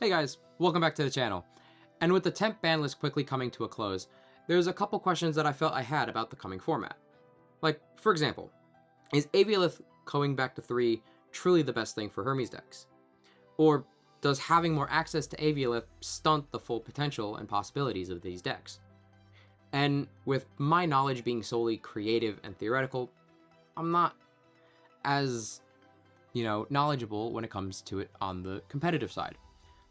Hey guys, welcome back to the channel. And with the temp ban list quickly coming to a close, there's a couple questions that I felt I had about the coming format. Like, for example, is Avialith going back to 3 truly the best thing for Hermes decks? Or does having more access to Avialith stunt the full potential and possibilities of these decks? And with my knowledge being solely creative and theoretical, I'm not as, knowledgeable when it comes to it on the competitive side.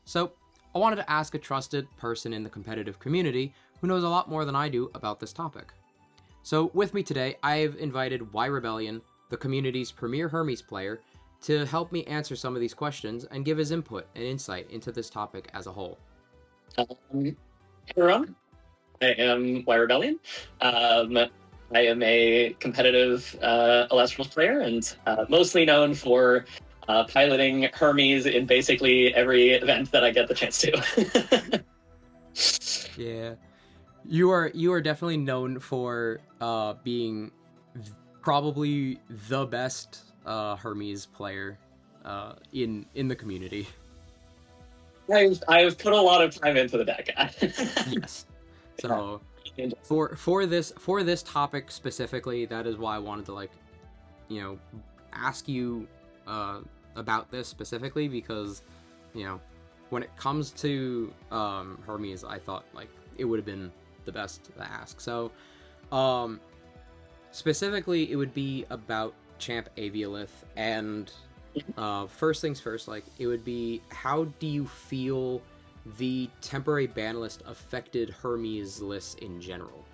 So I wanted to ask a trusted person in the competitive community who knows a lot more than I do about this topic. So with me today, I've invited YRebellion, the community's premier Hermes player, to help me answer some of these questions and give his input and insight into this topic as a whole. Hey everyone, I am YRebellion. I am a competitive Elestrals player and mostly known for piloting Hermes in basically every event that I get the chance to. Yeah, you are definitely known for being probably the best Hermes player in the community. I've put a lot of time into the deck. Yes. So for this topic specifically, that is why I wanted to ask you about this specifically, because when it comes to Hermes, I thought it would have been the best to ask. So specifically it would be about Champ Avialith, and first things first, it would be, how do you feel the temporary ban list affected Hermes lists in general?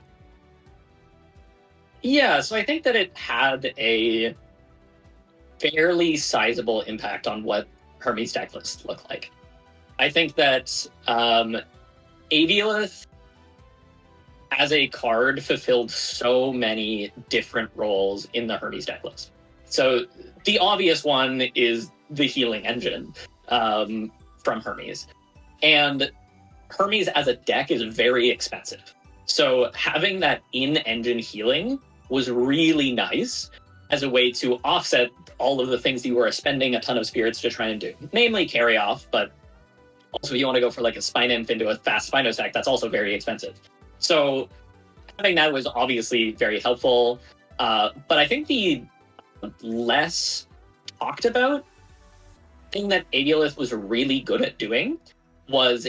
Yeah, so I think that it had a fairly sizable impact on what Hermes deck lists look like. I think that Avialith as a card fulfilled so many different roles in the Hermes deck list. So the obvious one is the healing engine from Hermes. And Hermes as a deck is very expensive. So having that in-engine healing was really nice as a way to offset all of the things you were spending a ton of spirits to try and do. Namely carry off, but also if you want to go for a Spine Inf into a fast Spino stack, that's also very expensive. So having that was obviously very helpful. But I think the less talked about thing that Avialith was really good at doing was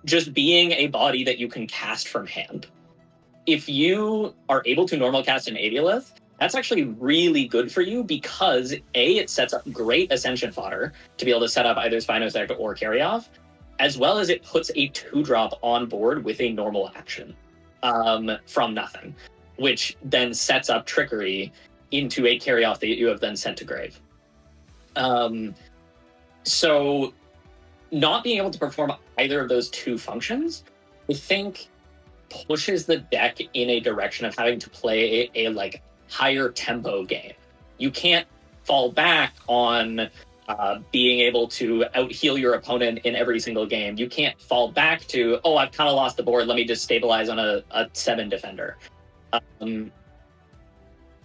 just being a body that you can cast from hand. If you are able to normal cast an Avialith, that's actually really good for you because A, it sets up great Ascension fodder to be able to set up either Spinosact or Carry Off, as well as it puts a 2-drop on board with a normal action from nothing, which then sets up Trickery into a Carry Off that you have then sent to grave. So not being able to perform either of those two functions, I think, pushes the deck in a direction of having to play a higher tempo game. You can't fall back on being able to out-heal your opponent in every single game. You can't fall back to, oh, I've kind of lost the board, let me just stabilize on a 7 defender.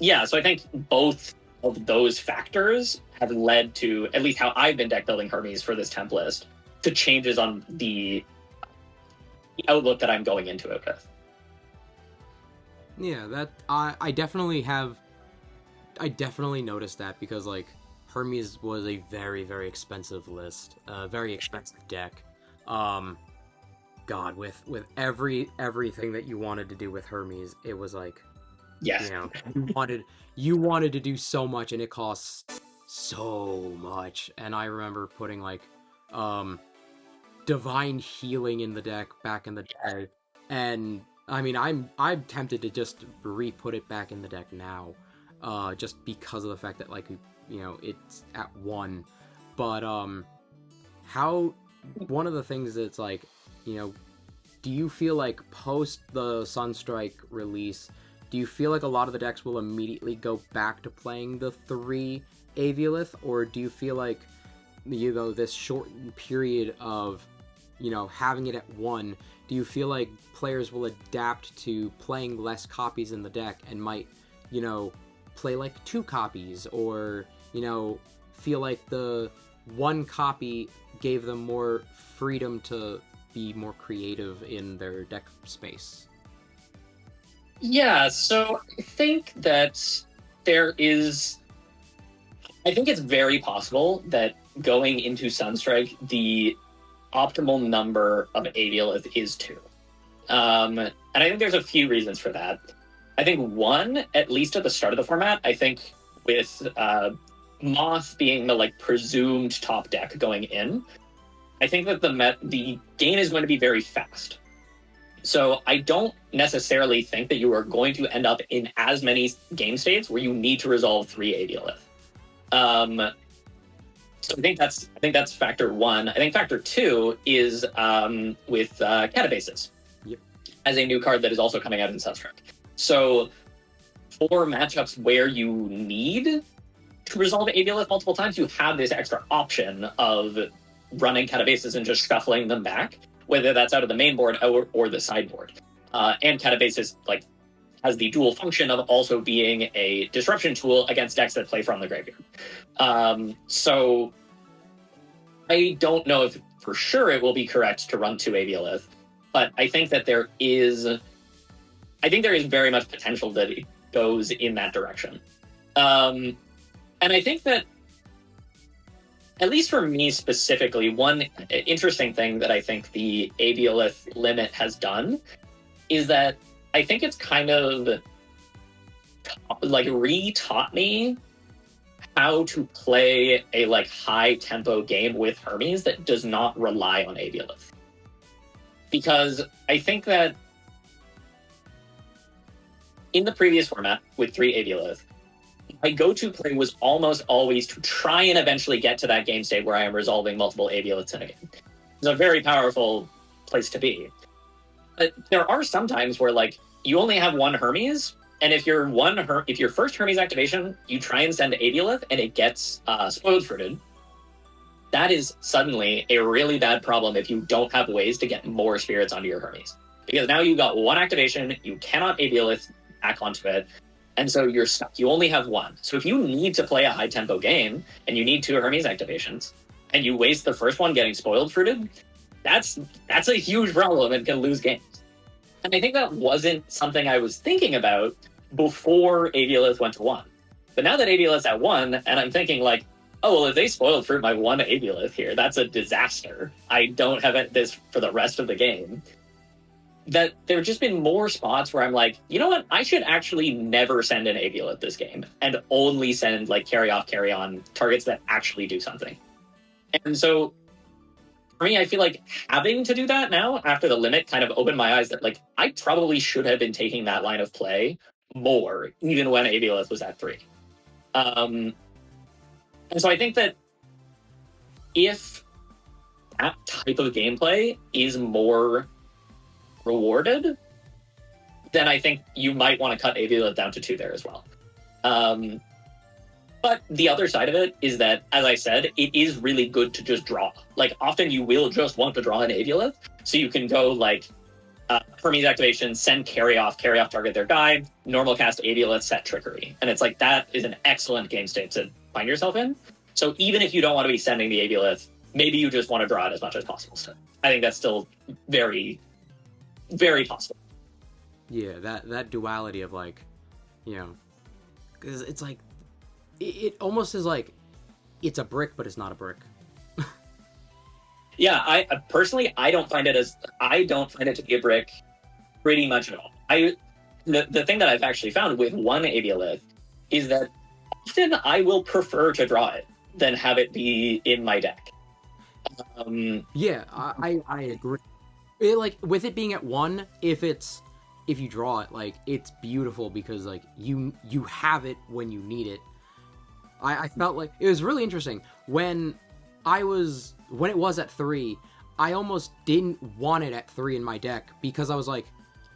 Yeah, so I think both of those factors have led to, at least how I've been deck building Hermes for this temp list, to changes on the outlook that I'm going into it with. Yeah, that I definitely noticed that, because Hermes was a very, very expensive list, very expensive deck. God, with everything that you wanted to do with Hermes, it was yes, you wanted to do so much, and it costs so much. And I remember putting Divine Healing in the deck back in the day, and I mean, I'm tempted to just re-put it back in the deck now, just because of the fact that it's at 1. But one of the things that's do you feel post the Sunstrike release, do you feel a lot of the decks will immediately go back to playing the 3 Avialith, or do you feel this shortened period of having it at 1, do you feel players will adapt to playing less copies in the deck and might play 2 copies, or feel the one copy gave them more freedom to be more creative in their deck space? Yeah, so I think that I think it's very possible that going into Sunstrike, the optimal number of Avialith is 2. And I think there's a few reasons for that. I think one, at least at the start of the format, I think with Moth being the presumed top deck going in, I think that the game is going to be very fast. So I don't necessarily think that you are going to end up in as many game states where you need to resolve 3 Avialith. So I think that's factor one. I think factor two is with Catabases. Yep. As a new card that is also coming out in Sunstrike. So for matchups where you need to resolve Avialith multiple times, you have this extra option of running Catabases and just shuffling them back, whether that's out of the main board or the sideboard. And Catabases has the dual function of also being a disruption tool against decks that play from the graveyard. So I don't know if for sure it will be correct to run 2 Avialith, but I think that there is very much potential that it goes in that direction. And I think that, at least for me specifically, one interesting thing that I think the Avialith limit has done is that I think it's kind of re-taught me how to play a high tempo game with Hermes that does not rely on Avialith. Because I think that in the previous format with 3 Avialith, my go-to play was almost always to try and eventually get to that game state where I am resolving multiple Avialiths in a game. It's a very powerful place to be. But there are some times where you only have one Hermes, and if your first Hermes activation, you try and send Avialith and it gets spoiled fruited, that is suddenly a really bad problem if you don't have ways to get more spirits onto your Hermes. Because now you've got one activation, you cannot Avialith back onto it, and so you're stuck. You only have one. So if you need to play a high-tempo game, and you need 2 Hermes activations, and you waste the first one getting spoiled fruited, that's a huge problem and can lose games. And I think that wasn't something I was thinking about before Avialith went to 1. But now that Avialith's at 1, and I'm thinking oh, well, if they spoiled fruit my 1 Avialith here, that's a disaster. I don't have this for the rest of the game. That there have just been more spots where I'm you know what? I should actually never send an Avialith this game and only send carry off, carry on targets that actually do something. And so for me, I feel having to do that now after the limit kind of opened my eyes that I probably should have been taking that line of play more, even when Avialith was at 3. And so I think that if that type of gameplay is more rewarded, then I think you might want to cut Avialith down to 2 there as well. But the other side of it is that, as I said, it is really good to just draw. Often you will just want to draw an Avialith, so you can go Hermes activation, send carry off target their guy, normal cast Avialith, set trickery. And it's that is an excellent game state to find yourself in. So even if you don't want to be sending the Avialith, maybe you just want to draw it as much as possible still. I think that's still very, very possible. Yeah, that duality of because it's it almost is it's a brick, but it's not a brick. Yeah, I personally I don't find it to be a brick pretty much at all. The thing that I've actually found with 1 Avialith is that often I will prefer to draw it than have it be in my deck. Yeah, I agree. With it being at 1, if you draw it, it's beautiful because you have it when you need it. I felt it was really interesting when it was at 3. I almost didn't want it at 3 in my deck because I was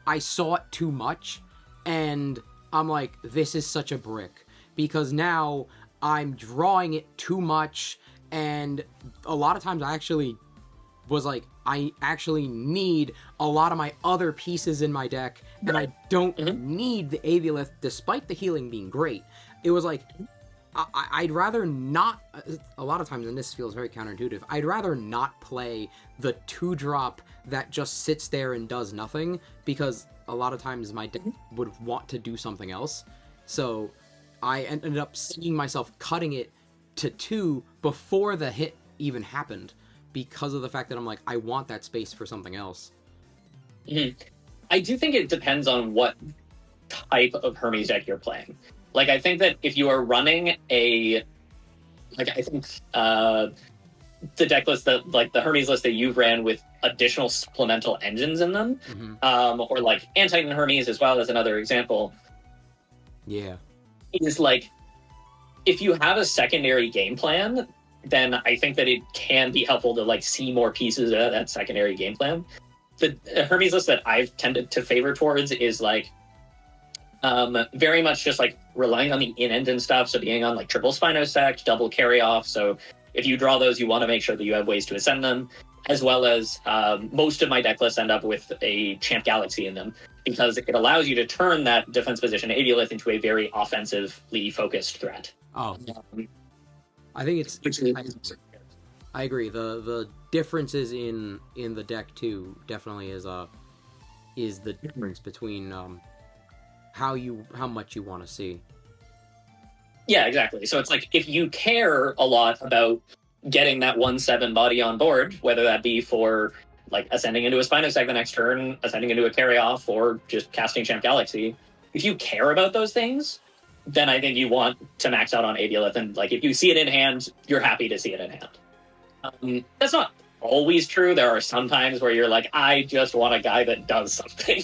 I saw it too much, and I'm this is such a brick because now I'm drawing it too much, and a lot of times I actually was I actually need a lot of my other pieces in my deck, and I don't need the Avialith despite the healing being great. It was I'd rather not, a lot of times, and this feels very counterintuitive, I'd rather not play the 2-drop that just sits there and does nothing, because a lot of times my deck would want to do something else. So I ended up seeing myself cutting it to 2 before the hit even happened, because of the fact that I'm like, I want that space for something else. I do think it depends on what type of Hermes deck you're playing. Like, I think that if you are running I think the deck list that, like, the Hermes list that you've ran with additional supplemental engines in them, or like Antitan Hermes as well as another example. Yeah. Is like, if you have a secondary game plan, then I think that it can be helpful to like see more pieces of that secondary game plan. The Hermes list that I've tended to favor towards is like very much just like relying on the in-engine stuff, so being on like triple Spinosect, double carry-off, so if you draw those, you want to make sure that you have ways to ascend them, as well as most of my deck lists end up with a Champ Galaxy in them, because it allows you to turn that defense position Avialith into a very offensively focused threat. Oh, I think it's... I agree. The differences in the deck too definitely is the difference between how much you want to see. Yeah, exactly. So it's like, if you care a lot about getting that 1/7 body on board, whether that be for like ascending into a Spinosec the next turn, ascending into a carry-off, or just casting Champ Galaxy, if you care about those things, then I think you want to max out on Avialith, and like, if you see it in hand, you're happy to see it in hand. That's not always true. There are some times where you're like, I just want a guy that does something,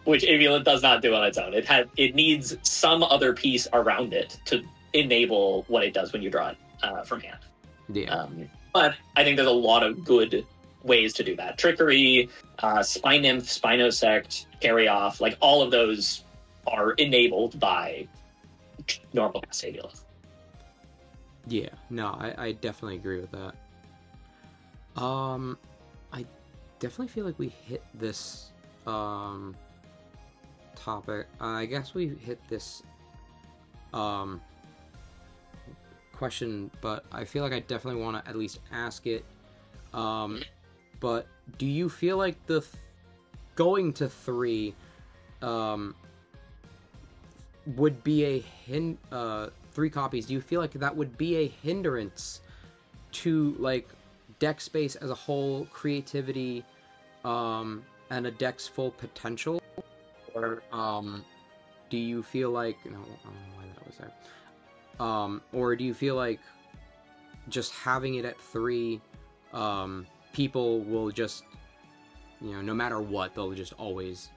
which Avialith does not do on its own. It needs some other piece around it to enable what it does when you draw it from hand. Yeah. But I think there's a lot of good ways to do that. Trickery, Spine Nymph, Spinosect, Carry Off, like all of those are enabled by normal cast Avialith. Yeah, no, I definitely agree with that. I definitely feel like we hit this topic. I guess we hit this question, but I feel like I definitely want to at least ask it. But do you feel like going to 3 would be a 3 copies, do you feel like that would be a hindrance to like deck space as a whole, creativity, and a deck's full potential? Or do you feel like, no, I don't know why that was there. Or do you feel like just having it at 3, people will just, no matter what, they'll just always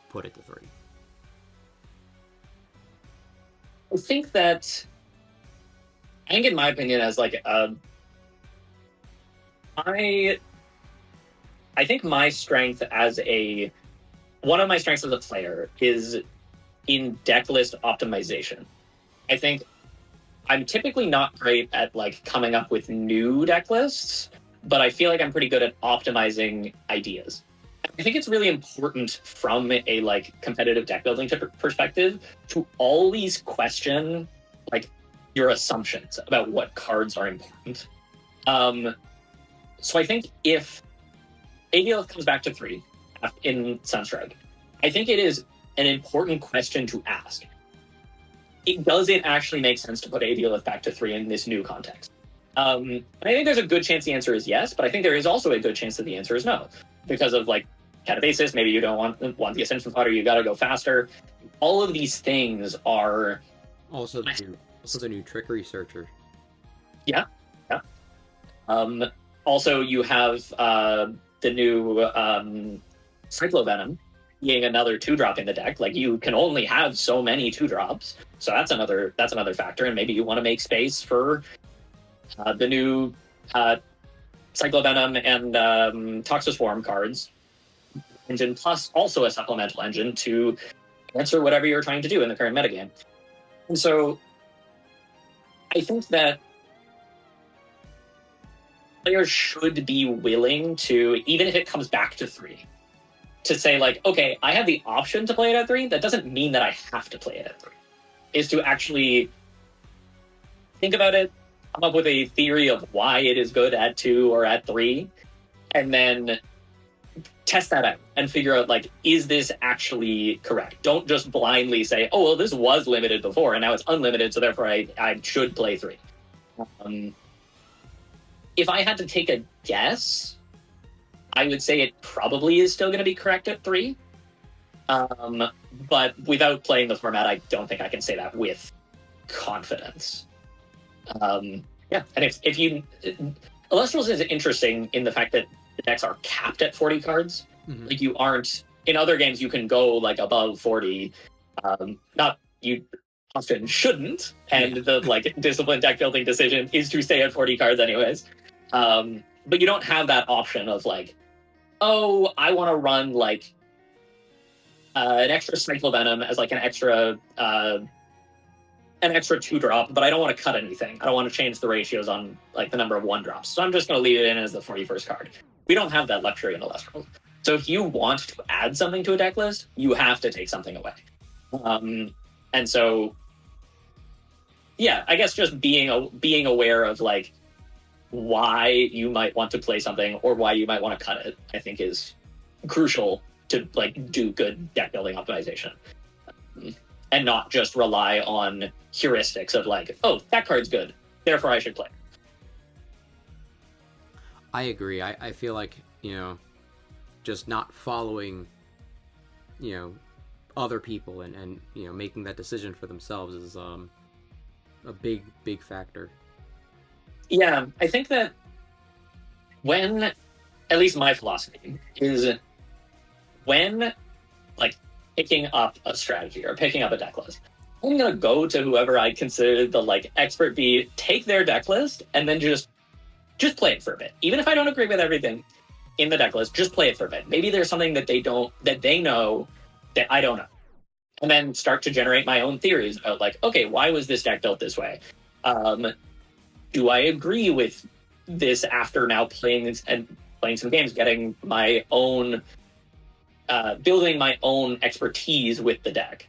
put it to 3? I think in my opinion, as like I think my strength one of my strengths as a player is in deck list optimization. I think I'm typically not great at like coming up with new deck lists, but I feel like I'm pretty good at optimizing ideas. I think it's really important from a like competitive deck building perspective to always question like your assumptions about what cards are important. So I think if Avialith comes back to 3 in Sunstrike, I think it is an important question to ask. Does it actually make sense to put Avialith back to 3 in this new context? I think there's a good chance the answer is yes, but I think there is also a good chance that the answer is no, because of like catabasis, maybe you don't want the Ascension Fodder, you gotta go faster. All of these things are... Also the new Trickery Searcher. Yeah. Also, you have the new Cyclovenom being another 2-drop in the deck. Like, you can only have so many 2-drops, so that's another factor, and maybe you want to make space for the new Cyclovenom and Toxoswarm cards. Engine plus also a supplemental engine to answer whatever you're trying to do in the current metagame. And so I think that players should be willing to, even if it comes back to 3, to say like, okay, I have the option to play it at 3. That doesn't mean that I have to play it at 3. is to actually think about it, come up with a theory of why it is good at 2 or at 3, and then test that out and figure out, like, is this actually correct? Don't just blindly say, oh, well, this was limited before and now it's unlimited, so therefore I should play 3. If I had to take a guess, I would say it probably is still going to be correct at 3. But without playing the format, I don't think I can say that with confidence. Yeah, and if you... Elestrals is interesting in the fact that the decks are capped at 40 cards. Mm-hmm. Like, you aren't... In other games, you can go, like, above 40. Not... You often shouldn't, and the, like, disciplined deck-building decision is to stay at 40 cards anyways. But you don't have that option of, like, oh, I want to run, like, an extra Cycle Venom as, like, an extra 2-drop, but I don't want to cut anything. I don't want to change the ratios on, like, the number of 1-drops. So I'm just going to leave it in as the 41st card. We don't have that luxury in Elestrals. So if you want to add something to a deck list, you have to take something away. And so, yeah, I guess just being aware of, like, why you might want to play something or why you might want to cut it, I think is crucial to, like, do good deck building optimization. And not just rely on heuristics of, like, oh, that card's good, therefore I should play. I agree. I feel like, you know, just not following, you know, other people and you know, making that decision for themselves is a big factor. Yeah, I think that when, at least my philosophy is, when, like, picking up a strategy or picking up a deck list, I'm going to go to whoever I consider the, like, expert be, take their deck list, and then just play it for a bit. Even if I don't agree with everything in the deck list, just play it for a bit. Maybe there's something that they know that I don't know. And then start to generate my own theories about, like, okay, why was this deck built this way? Do I agree with this after now playing some games, getting my own, building my own expertise with the deck?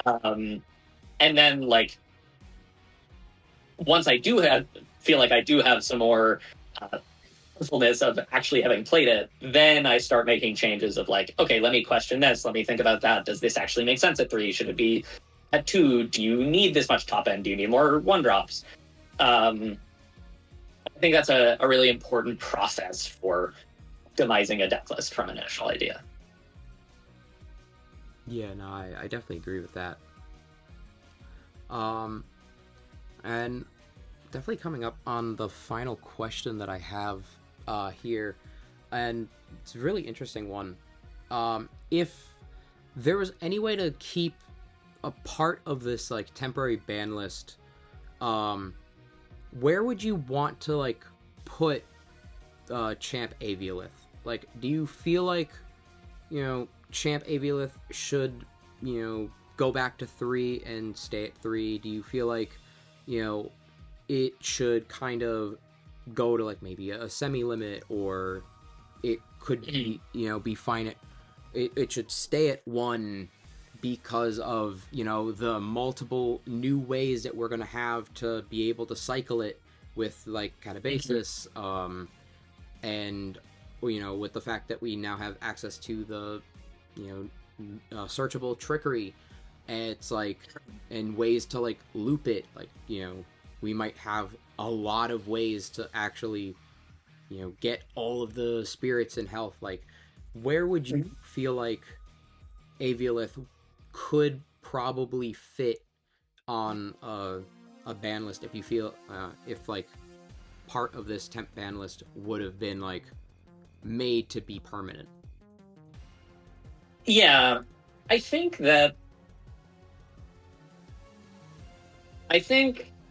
And then, like, once I feel like I do have some more fullness of actually having played it, then I start making changes of, like, okay, let me question this, let me think about that. Does this actually make sense at 3? Should it be at 2? Do you need this much top end? Do you need more 1-drops? I think that's a really important process for optimizing a deck list from an initial idea. Yeah, no, I definitely agree with that. And definitely coming up on the final question that I have here, and it's a really interesting one. If there was any way to keep a part of this, like, temporary ban list, where would you want to, like, put Champ Avialith? Like, do you feel like, you know, Champ Avialith should, you know, go back to 3 and stay at 3? Do you feel like, you know, it should kind of go to, like, maybe a semi-limit, or it could be, you know, be fine at... It should stay at 1 because of, you know, the multiple new ways that we're going to have to be able to cycle it with, like, Catabasis, and, you know, with the fact that we now have access to the, you know, searchable trickery, and it's, like, and ways to, like, loop it, like, you know, we might have a lot of ways to actually, you know, get all of the spirits and health. Like, where would you feel like Avialith could probably fit on a ban list, if you feel if, like, part of this temp ban list would have been, like, made to be permanent? Yeah, I think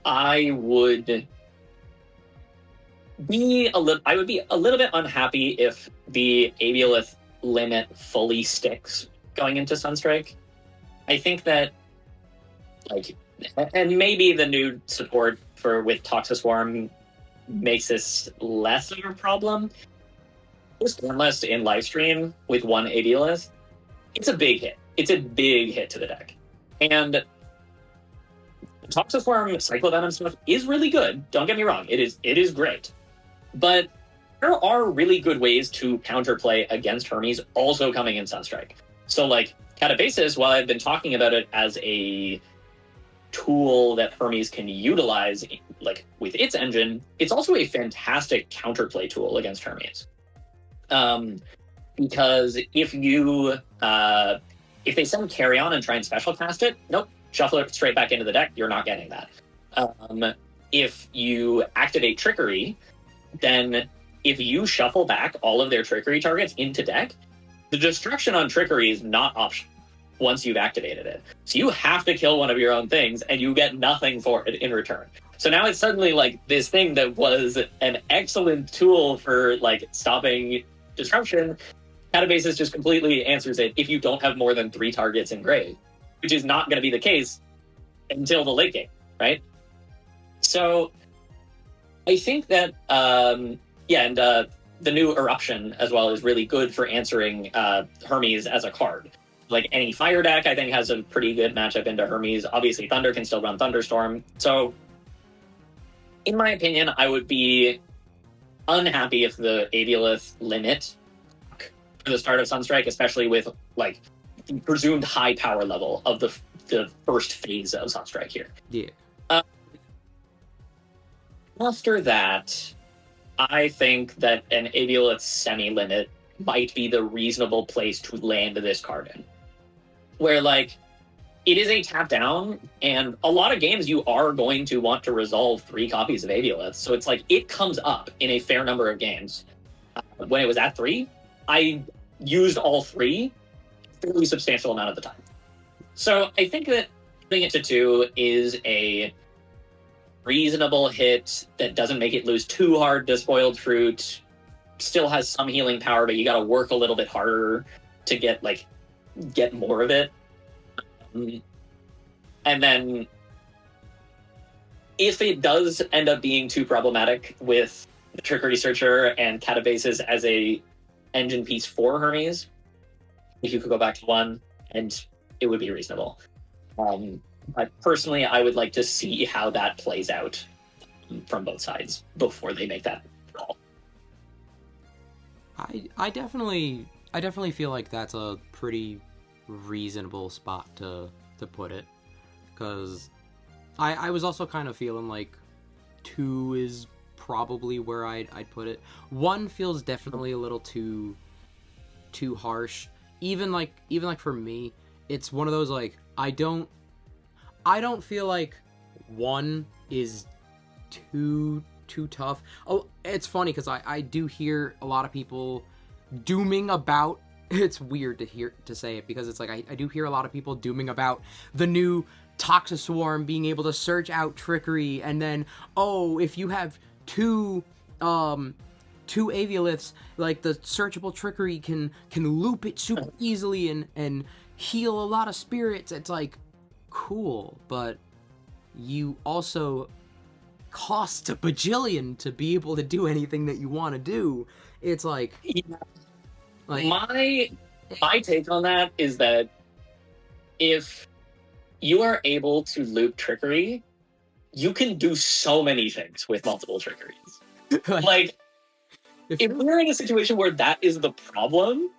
I would be a little bit unhappy if the Avialith limit fully sticks going into Sunstrike. I think that, like, and maybe the new support with Toxiswarm makes this less of a problem. This one list in livestream with 1 Avialith, it's a big hit. It's a big hit to the deck. And Toxiswarm Cyclovenom stuff is really good. Don't get me wrong. It is great. But there are really good ways to counterplay against Hermes also coming in Sunstrike. So, like, Catabasis, while I've been talking about it as a tool that Hermes can utilize, like, with its engine, it's also a fantastic counterplay tool against Hermes. Because if they send Carry On and try and special cast it, nope, shuffle it straight back into the deck, you're not getting that. If you activate Trickery, then if you shuffle back all of their Trickery targets into deck, the destruction on Trickery is not optional once you've activated it. So you have to kill one of your own things, and you get nothing for it in return. So now it's suddenly like this thing that was an excellent tool for like stopping disruption. Catabasis just completely answers it if you don't have more than 3 targets in grave, which is not going to be the case until the late game, right? So I think that, and the new Eruption as well is really good for answering Hermes as a card. Like any fire deck, I think, has a pretty good matchup into Hermes. Obviously, Thunder can still run Thunderstorm. So, in my opinion, I would be unhappy if the Avialith limit for the start of Sunstrike, especially with like the presumed high power level of the first phase of Sunstrike here. Yeah. After that, I think that an Avialith semi-limit might be the reasonable place to land this card in. Where, like, it is a tap down, and a lot of games you are going to want to resolve 3 copies of Avialith, so it's like, it comes up in a fair number of games. When it was at 3, I used all 3 a fairly substantial amount of the time. So I think that putting it to 2 is a reasonable hit that doesn't make it lose too hard to Spoiled Fruit, still has some healing power, but you gotta work a little bit harder to get more of it. And then if it does end up being too problematic with the Trickery Searcher and Catabasis as a engine piece for Hermes, if you could go back to 1, and it would be reasonable. But personally, I would like to see how that plays out from both sides before they make that call. I definitely feel like that's a pretty reasonable spot to put it, because I was also kind of feeling like 2 is probably where I'd put it. 1 feels definitely a little too harsh. Even like for me, it's one of those, like, I don't feel like 1 is too tough. Oh, it's funny because I do hear a lot of people dooming about, it's weird to say it, because it's like I do hear a lot of people dooming about the new Toxiswarm being able to search out Trickery, and then, oh, if you have 2 Avialiths, like, the searchable Trickery can loop it super easily and heal a lot of spirits. It's like, cool, but you also cost a bajillion to be able to do anything that you want to do. It's like, yeah. My take on that is that if you are able to loop Trickery, you can do so many things with multiple Trickeries. Like, if we're in a situation where that is the problem,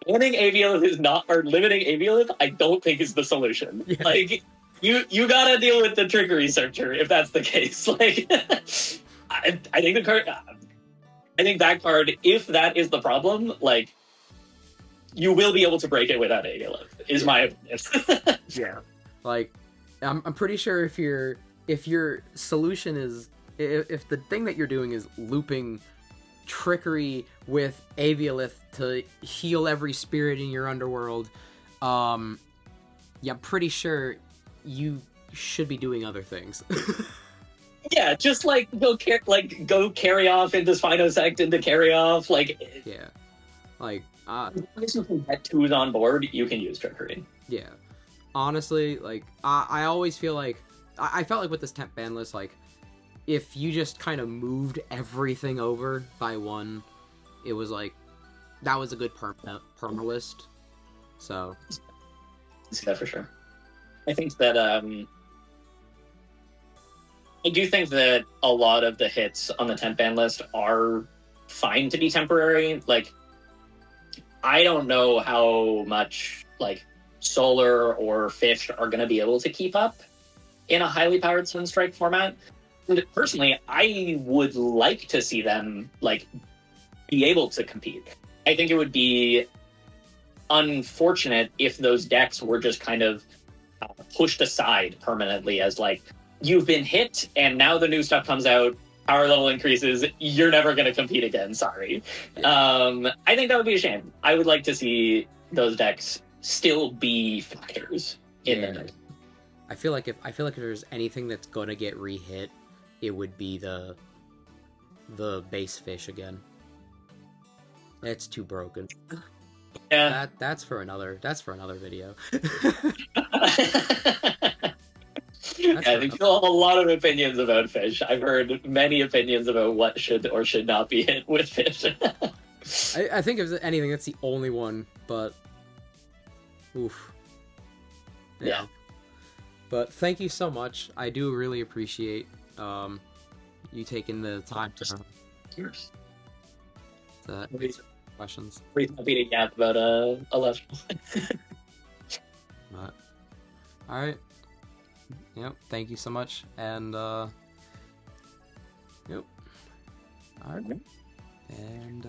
banning Avialith or limiting Avialith, I don't think is the solution. Yeah. Like, you gotta deal with the Trickery Searcher if that's the case. Like, I think the card, I think that card, if that is the problem, like, you will be able to break it without Avialith, is my opinion. Yeah. Like, I'm pretty sure if your solution is, if the thing that you're doing is looping Trickery with Avialith to heal every spirit in your underworld, yeah, I'm pretty sure you should be doing other things. Yeah, just like go carry off into Spinosect into carry off, like, yeah, like, as long as you can get 2s on board, you can use Trickery. Yeah, honestly, like, I always feel like I felt like with this temp ban list, like, if you just kind of moved everything over by 1, it was like, that was a good perma list. So I see that for sure. I think that I do think that a lot of the hits on the 10th ban list are fine to be temporary. Like, I don't know how much like Solar or Fish are going to be able to keep up in a highly powered Sunstrike format. And personally, I would like to see them like be able to compete. I think it would be unfortunate if those decks were just kind of pushed aside permanently as like, you've been hit and now the new stuff comes out, power level increases, you're never going to compete again, sorry. I think that would be a shame. I would like to see those decks still be factors in the deck. I feel like if there's anything that's going to get re-hit, it would be the base Fish again. It's too broken. Yeah. That's for another video. I think you'll have a lot of opinions about Fish. I've heard many opinions about what should or should not be hit with Fish. I think if anything, that's the only one, but oof. Yeah. But thank you so much. I do really appreciate you taking the time to answer questions. Reason to beat a gap about Elestrals. But all right. Yep. Thank you so much, and yep. All right. And